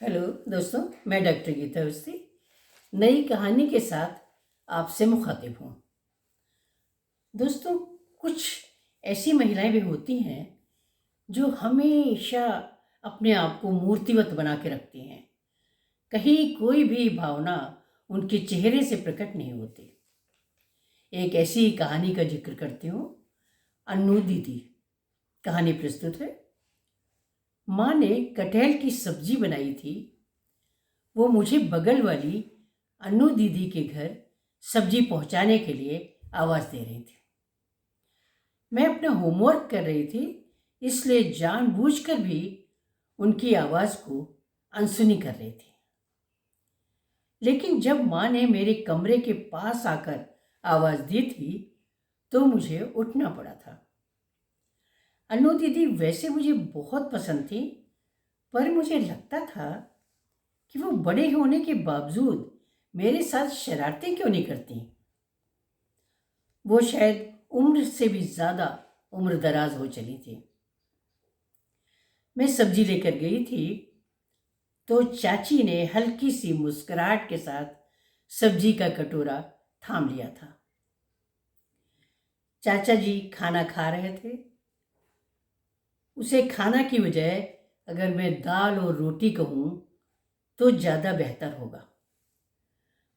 Hello दोस्तों, मैं doctor Gita Awasthi नई कहानी के साथ आपसे मुखातिब हूँ। दोस्तों, कुछ ऐसी महिलाएं भी होती हैं जो हमेशा अपने आप को मूर्तिवत बना के रखती हैं। कहीं कोई भी भावना उनके चेहरे से प्रकट नहीं होती। एक ऐसी कहानी का जिक्र करती हूँ, अन्नू दीदी। कहानी प्रस्तुत है। माँ ने कटहल की सब्जी बनाई थी। वो मुझे बगल वाली अन्नू दीदी के घर सब्जी पहुंचाने के लिए आवाज़ दे रही थी। मैं अपना होमवर्क कर रही थी, इसलिए जानबूझकर भी उनकी आवाज़ को अनसुनी कर रही थी। लेकिन जब माँ ने मेरे कमरे के पास आकर आवाज़ दी थी तो मुझे उठना पड़ा था। अन्नू दीदी वैसे मुझे बहुत पसंद थी, पर मुझे लगता था कि वो बड़े होने के बावजूद मेरे साथ शरारतें क्यों नहीं करती। वो शायद उम्र से भी ज़्यादा उम्र दराज हो चली थी। मैं सब्जी लेकर गई थी तो चाची ने हल्की सी मुस्कुराहट के साथ सब्जी का कटोरा थाम लिया था। चाचा जी खाना खा रहे थे। उसे खाना की बजाय अगर मैं दाल और रोटी कहूँ तो ज़्यादा बेहतर होगा।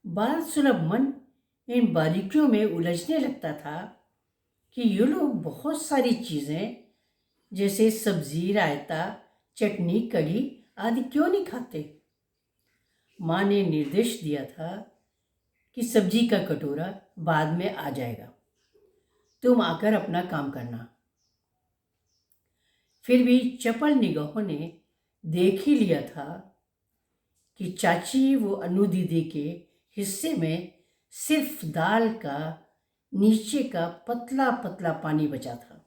बाल सुलभ मन इन बारीकियों में उलझने लगता था कि ये लोग बहुत सारी चीज़ें जैसे सब्जी, रायता, चटनी, कढ़ी आदि क्यों नहीं खाते। माँ ने निर्देश दिया था कि सब्जी का कटोरा बाद में आ जाएगा, तुम आकर अपना काम करना। फिर भी चपल निगाहों ने देख ही लिया था कि चाची वो अनु दीदी के हिस्से में सिर्फ दाल का नीचे का पतला पतला पानी बचा था।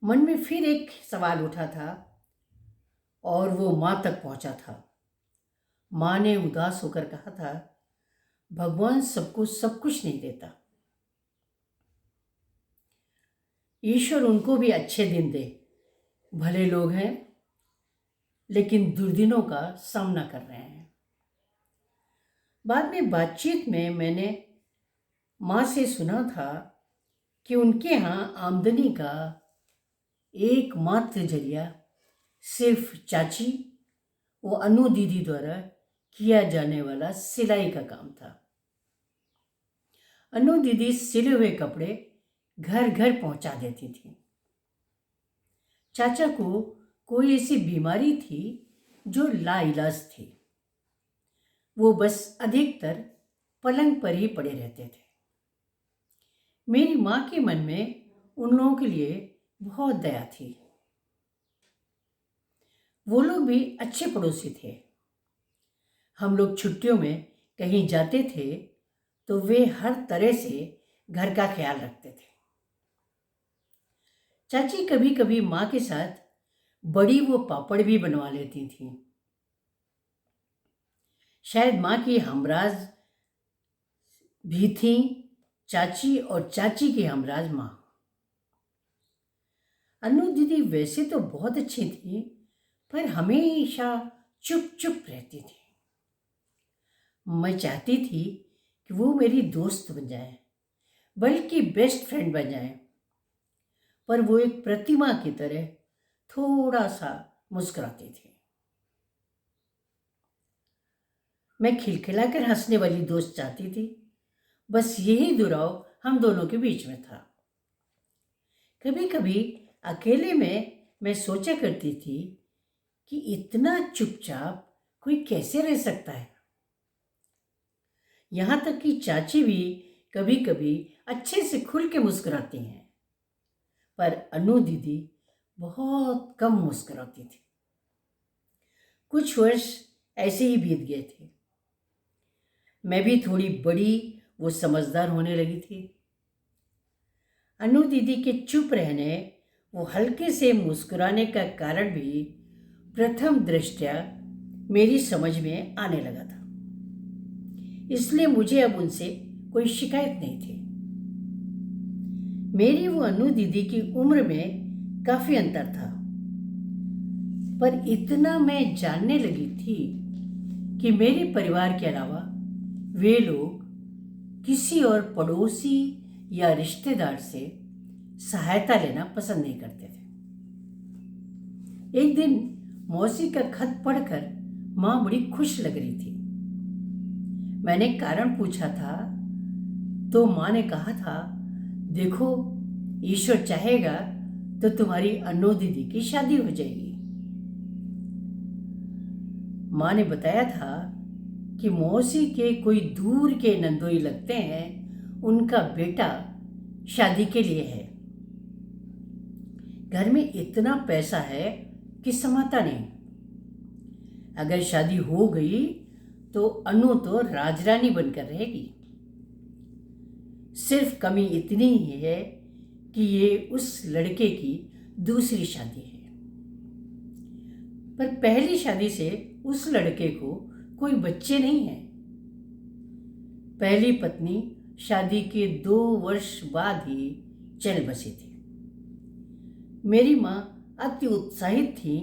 मन में फिर एक सवाल उठा था और वो माँ तक पहुंचा था। माँ ने उदास होकर कहा था, भगवान सबको सब कुछ नहीं देता, ईश्वर उनको भी अच्छे दिन दे। भले लोग हैं लेकिन दुर्दिनों का सामना कर रहे हैं। बाद में बातचीत में मैंने माँ से सुना था कि उनके यहाँ आमदनी का एकमात्र जरिया सिर्फ चाची वो अनु दीदी द्वारा किया जाने वाला सिलाई का काम था। अनु दीदी सिले हुए कपड़े घर घर पहुंचा देती थी। चाचा को कोई ऐसी बीमारी थी जो लाइलाज थी। वो बस अधिकतर पलंग पर ही पड़े रहते थे। मेरी माँ के मन में उन लोगों के लिए बहुत दया थी। वो लोग भी अच्छे पड़ोसी थे। हम लोग छुट्टियों में कहीं जाते थे तो वे हर तरह से घर का ख्याल रखते थे। चाची कभी कभी माँ के साथ बड़ी वो पापड़ भी बनवा लेती थी। शायद माँ की हमराज भी थी चाची और चाची की हमराज माँ। अनु दीदी वैसे तो बहुत अच्छी थी, पर हमेशा चुप चुप रहती थी। मैं चाहती थी कि वो मेरी दोस्त बन जाए, बल्कि बेस्ट फ्रेंड बन जाए, पर वो एक प्रतिमा की तरह थोड़ा सा मुस्कुराती थी। मैं खिलखिलाकर हंसने वाली दोस्त चाहती थी। बस यही दुराव हम दोनों के बीच में था। कभी कभी अकेले में मैं सोचा करती थी कि इतना चुपचाप कोई कैसे रह सकता है। यहाँ तक कि चाची भी कभी कभी अच्छे से खुल के मुस्कुराती हैं, पर अनु दीदी बहुत कम मुस्कुराती थी। कुछ वर्ष ऐसे ही बीत गए थे। मैं भी थोड़ी बड़ी वो समझदार होने लगी थी। अनु दीदी के चुप रहने, वो हल्के से मुस्कुराने का कारण भी प्रथम दृष्टया मेरी समझ में आने लगा था। इसलिए मुझे अब उनसे कोई शिकायत नहीं थी। मेरी वो अनु दीदी की उम्र में काफ़ी अंतर था। पर इतना मैं जानने लगी थी कि मेरे परिवार के अलावा वे लोग किसी और पड़ोसी या रिश्तेदार से सहायता लेना पसंद नहीं करते थे। एक दिन मौसी का खत पढ़कर माँ बड़ी खुश लग रही थी। मैंने कारण पूछा था तो माँ ने कहा था, देखो, ईश्वर चाहेगा तो तुम्हारी अनु दीदी की शादी हो जाएगी। माँ ने बताया था कि मौसी के कोई दूर के नंदोई लगते हैं, उनका बेटा शादी के लिए है। घर में इतना पैसा है कि समाता नहीं। अगर शादी हो गई तो अनु तो राजरानी बनकर रहेगी। सिर्फ कमी इतनी ही है कि ये उस लड़के की दूसरी शादी है। पर पहली शादी से उस लड़के को कोई बच्चे नहीं हैं। पहली पत्नी शादी के 2 वर्ष बाद ही चल बसी थी। मेरी माँ अति उत्साहित थी।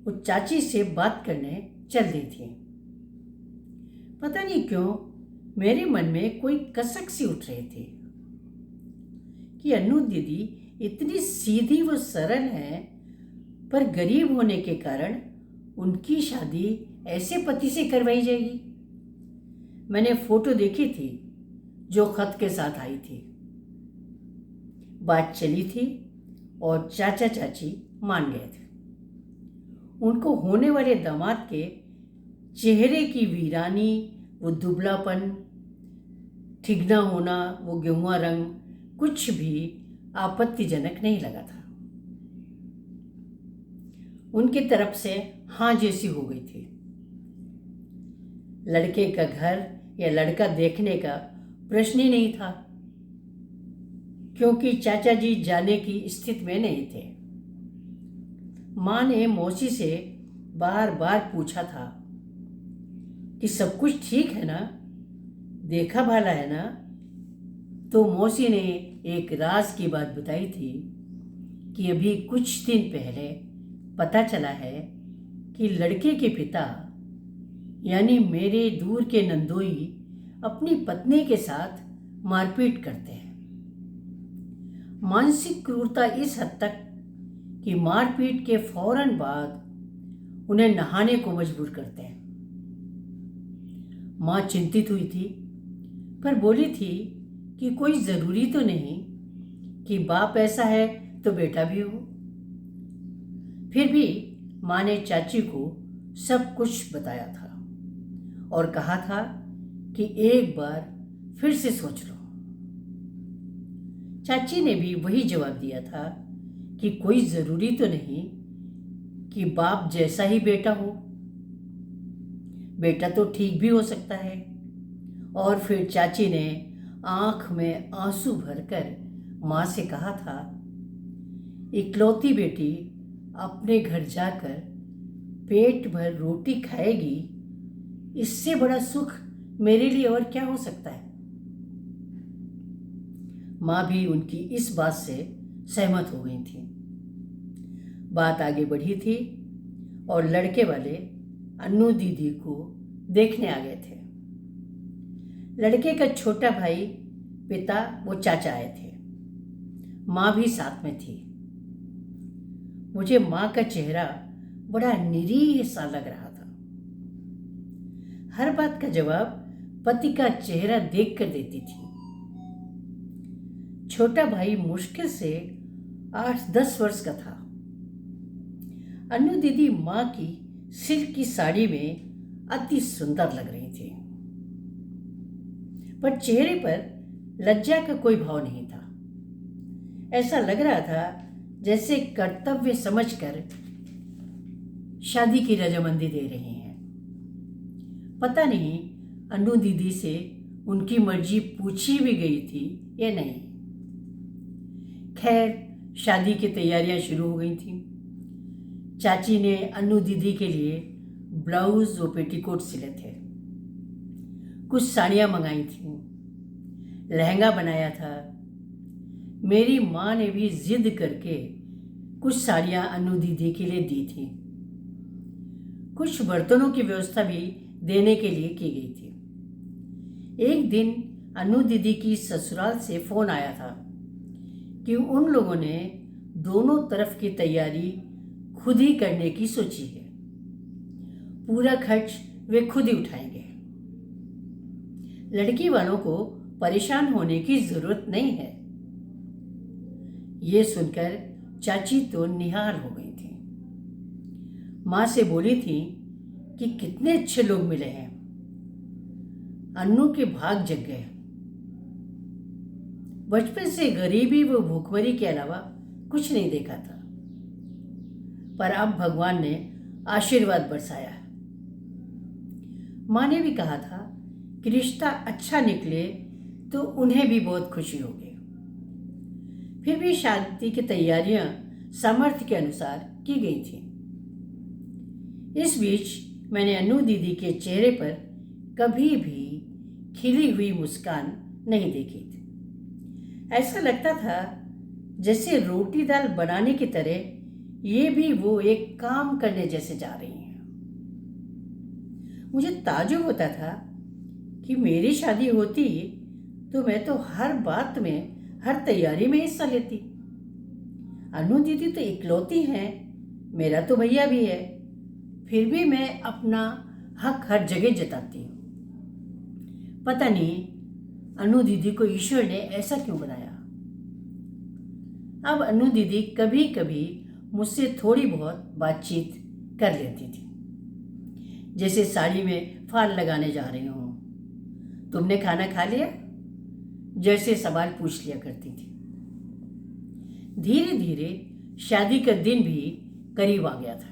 वो चाची से बात करने चल दी थी। पता नहीं क्यों मेरे मन में कोई कसक सी उठ रही थी कि अनु दीदी इतनी सीधी व सरल है, पर गरीब होने के कारण उनकी शादी ऐसे पति से करवाई जाएगी। मैंने फोटो देखी थी जो खत के साथ आई थी। बात चली थी और चाचा चाची मान गए थे। उनको होने वाले दामाद के चेहरे की वीरानी, वो दुबलापन, ठिगना होना, वो गेहुआ रंग, कुछ भी आपत्तिजनक नहीं लगा था। उनकी तरफ से हाँ जैसी हो गई थी। लड़के का घर या लड़का देखने का प्रश्न ही नहीं था, क्योंकि चाचा जी जाने की स्थिति में नहीं थे। माँ ने मौसी से बार बार पूछा था कि सब कुछ ठीक है ना, देखा भाला है ना। तो मौसी ने एक राज की बात बताई थी कि अभी कुछ दिन पहले पता चला है कि लड़के के पिता यानी मेरे दूर के नंदोई अपनी पत्नी के साथ मारपीट करते हैं। मानसिक क्रूरता इस हद तक कि मारपीट के फौरन बाद उन्हें नहाने को मजबूर करते हैं। माँ चिंतित हुई थी, पर बोली थी कि कोई ज़रूरी तो नहीं कि बाप ऐसा है तो बेटा भी हो। फिर भी माँ ने चाची को सब कुछ बताया था और कहा था कि एक बार फिर से सोच लो। चाची ने भी वही जवाब दिया था कि कोई ज़रूरी तो नहीं कि बाप जैसा ही बेटा हो, बेटा तो ठीक भी हो सकता है। और फिर चाची ने आंख में आंसू भरकर माँ से कहा था, इकलौती बेटी अपने घर जाकर पेट भर रोटी खाएगी, इससे बड़ा सुख मेरे लिए और क्या हो सकता है। माँ भी उनकी इस बात से सहमत हो गई थी। बात आगे बढ़ी थी और लड़के वाले अन्नू दीदी को देखने आ गए थे। लड़के का छोटा भाई, पिता, वो चाचा आए थे। माँ भी साथ में थी। मुझे माँ का चेहरा बड़ा निरीह सा लग रहा था। हर बात का जवाब पति का चेहरा देख कर देती थी। छोटा भाई मुश्किल से 8-10 वर्ष का था। अन्नू दीदी माँ की सिल्क की साड़ी में अति सुंदर लग रही थी, पर चेहरे पर लज्जा का कोई भाव नहीं था। ऐसा लग रहा था जैसे कर्तव्य समझकर शादी की रजामंदी दे रही हैं। पता नहीं अन्नू दीदी से उनकी मर्जी पूछी भी गई थी या नहीं। खैर, शादी की तैयारियां शुरू हो गई थी। चाची ने अन्नू दीदी के लिए ब्लाउज और पेटीकोट सिले थे। कुछ साड़ियाँ मंगाई थीं, लहंगा बनाया था। मेरी माँ ने भी जिद करके कुछ साड़ियाँ अन्नू दीदी के लिए दी थी। कुछ बर्तनों की व्यवस्था भी देने के लिए की गई थी। एक दिन अनु दीदी की ससुराल से फोन आया था कि उन लोगों ने दोनों तरफ की तैयारी खुद ही करने की सोची है। पूरा खर्च वे खुद ही उठाएंगे। लड़की वालों को परेशान होने की जरूरत नहीं है। ये सुनकर चाची तो निहाल हो गई थी। माँ से बोली थी कि कितने अच्छे लोग मिले हैं, अन्नू के भाग जग गए। बचपन से गरीबी व भूखमरी के अलावा कुछ नहीं देखा था, पर अब भगवान ने आशीर्वाद बरसाया। माँ ने भी कहा था कि रिश्ता अच्छा निकले तो उन्हें भी बहुत खुशी होगी। फिर भी शादी की तैयारियां सामर्थ्य के अनुसार की गई थी। इस बीच मैंने अनु दीदी के चेहरे पर कभी भी खिली हुई मुस्कान नहीं देखी थी। ऐसा लगता था जैसे रोटी दाल बनाने की तरह ये भी वो एक काम करने जैसे जा रही हैं। मुझे ताज्जुब होता था कि मेरी शादी होती तो मैं तो हर बात में, हर तैयारी में हिस्सा लेती। अनु दीदी तो इकलौती हैं, मेरा तो भैया भी है, फिर भी मैं अपना हक हर जगह जताती हूँ। पता नहीं अनु दीदी को ईश्वर ने ऐसा क्यों बनाया। अब अनु दीदी कभी कभी मुझसे थोड़ी बहुत बातचीत कर लेती थी, जैसे साड़ी में फाल लगाने जा रही हूँ, तुमने खाना खा लिया, जैसे सवाल पूछ लिया करती थी। धीरे धीरे शादी का दिन भी करीब आ गया था।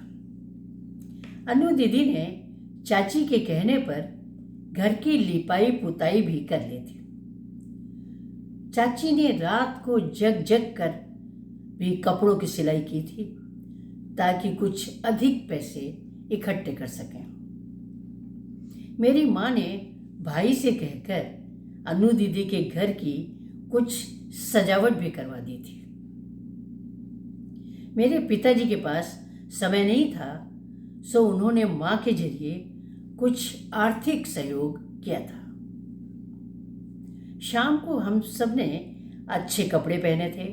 अनु दीदी ने चाची के कहने पर घर की लिपाई पुताई भी कर ली थी। चाची ने रात को जग जग कर भी कपड़ों की सिलाई की थी ताकि कुछ अधिक पैसे इकट्ठे कर सकें। मेरी माँ ने भाई से कहकर अनु दीदी के घर की कुछ सजावट भी करवा दी थी। मेरे पिताजी के पास समय नहीं था, सो उन्होंने माँ के जरिए कुछ आर्थिक सहयोग किया था। शाम को हम सब ने अच्छे कपड़े पहने थे,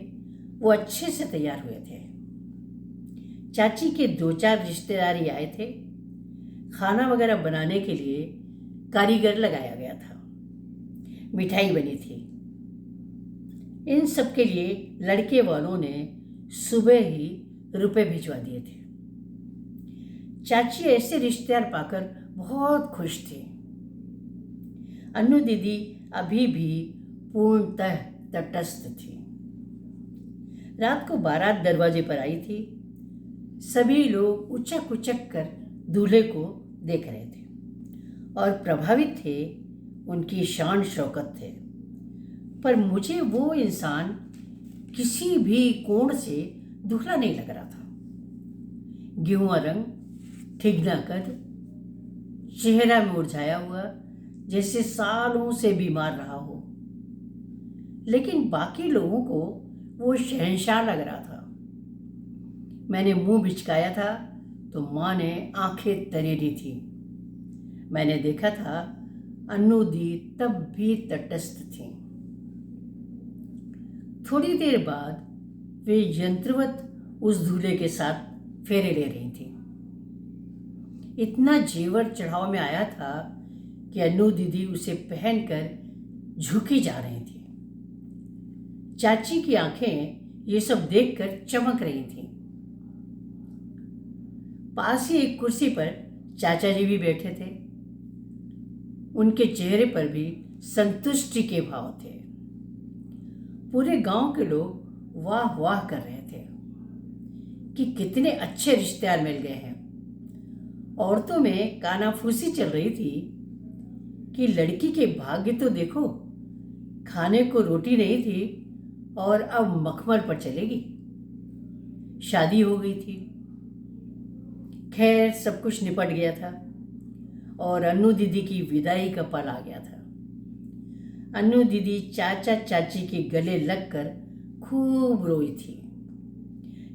वो अच्छे से तैयार हुए थे। चाची के 2-4 रिश्तेदार आए थे। खाना वगैरह बनाने के लिए कारीगर लगाया गया था। मिठाई बनी थी। इन सब के लिए लड़के वालों ने सुबह ही रुपए भिजवा दिए थे। चाची ऐसे रिश्तेदार पाकर बहुत खुश थी। अनु दीदी अभी भी पूर्णतः तटस्थ थी। रात को बारात दरवाजे पर आई थी। सभी लोग उचक उचक कर दूल्हे को देख रहे थे और प्रभावित थे, उनकी शान शौकत थे। पर मुझे वो इंसान किसी भी कोण से दूल्हा नहीं लग रहा था। गेहुआ रंग, ठिगना कद, चेहरा में मुरझाया हुआ, जैसे सालों से बीमार रहा हो। लेकिन बाकी लोगों को वो शहंशाह लग रहा था। मैंने मुंह बिचकाया था तो माँ ने आंखें तरेरी थी। मैंने देखा था अनु दी तब भी तटस्थ थी। थोड़ी देर बाद वे यंत्रवत उस दूल्हे के साथ फेरे ले रही थी। इतना जेवर चढ़ाव में आया था कि अनु दीदी उसे पहनकर झुकी जा रही थी। चाची की आंखें ये सब देखकर चमक रही थी। पास ही एक कुर्सी पर चाचा जी भी बैठे थे। उनके चेहरे पर भी संतुष्टि के भाव थे। पूरे गांव के लोग वाह वाह कर रहे थे कि कितने अच्छे रिश्तेदार मिल गए हैं। औरतों में कानाफूसी चल रही थी कि लड़की के भाग्य तो देखो, खाने को रोटी नहीं थी और अब मखमल पर चलेगी। शादी हो गई थी। खैर सब कुछ निपट गया था और अनु दीदी की विदाई का पल आ गया था। अनु दीदी चाचा चाची के गले लगकर खूब रोई थी।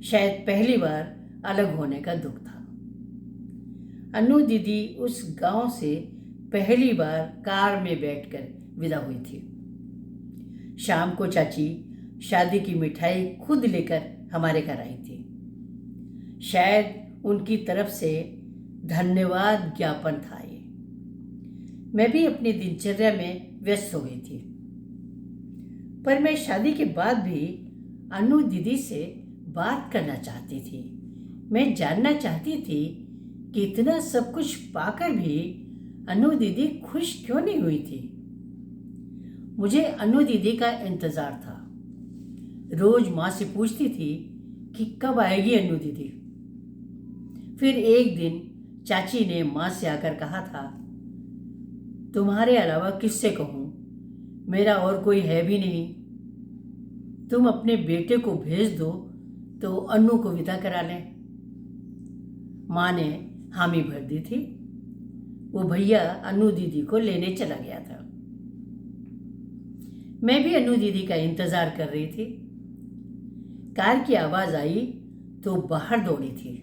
शायद पहली बार अलग होने का दुख था। अनु दीदी उस गांव से पहली बार कार में बैठकर विदा हुई थी। शाम को चाची शादी की मिठाई खुद लेकर हमारे घर आई थी। शायद उनकी तरफ से धन्यवाद ज्ञापन था ये। मैं भी अपनी दिनचर्या में व्यस्त हो गई थी, पर मैं शादी के बाद भी अनु दीदी से बात करना चाहती थी। मैं जानना चाहती थी कि इतना सब कुछ पाकर भी अनु दीदी खुश क्यों नहीं हुई थी। मुझे अनु दीदी का इंतज़ार था। रोज माँ से पूछती थी कि कब आएगी अनु दीदी। फिर एक दिन चाची ने माँ से आकर कहा था, तुम्हारे अलावा किससे कहूँ, मेरा और कोई है भी नहीं। तुम अपने बेटे को भेज दो तो अनु को विदा करा लें। माँ ने हामी भर दी थी। वो भैया अनु दीदी को लेने चला गया था। मैं भी अनु दीदी का इंतज़ार कर रही थी। कार की आवाज़ आई तो बाहर दौड़ी थी।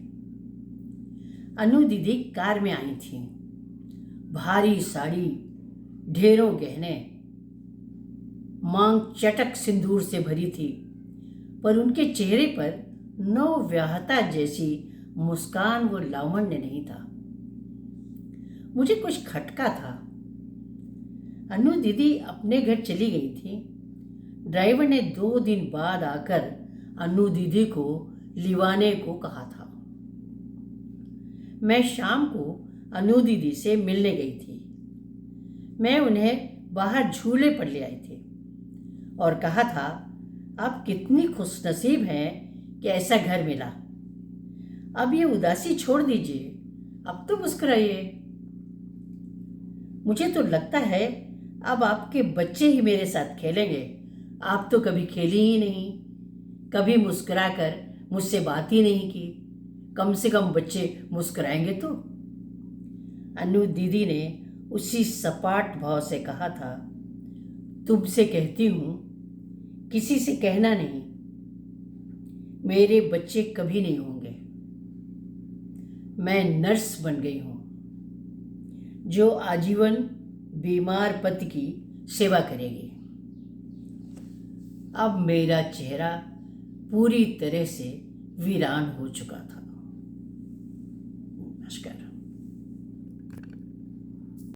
अनु दीदी कार में आई थी। भारी साड़ी, ढेरों गहने, मांग चटक सिंदूर से भरी थी, पर उनके चेहरे पर नवविवाहिता जैसी मुस्कान व लावण्य नहीं था। मुझे कुछ खटका था। अनु दीदी अपने घर चली गई थी। ड्राइवर ने 2 दिन बाद आकर अनु दीदी को लिवाने को कहा था। मैं शाम को अनु दीदी से मिलने गई थी। मैं उन्हें बाहर झूले पर ले आई थी और कहा था, आप कितनी खुशनसीब हैं कि ऐसा घर मिला। अब ये उदासी छोड़ दीजिए, अब तो मुस्कुराइए। मुझे तो लगता है अब आपके बच्चे ही मेरे साथ खेलेंगे। आप तो कभी खेली ही नहीं, कभी मुस्कुराकर मुझसे बात ही नहीं की। कम से कम बच्चे मुस्कुराएंगे तो। अनु दीदी ने उसी सपाट भाव से कहा था, तुमसे कहती हूँ, किसी से कहना नहीं, मेरे बच्चे कभी नहीं होंगे। मैं नर्स बन गई हूँ जो आजीवन बीमार पति की सेवा करेगी। अब मेरा चेहरा पूरी तरह से वीरान हो चुका था।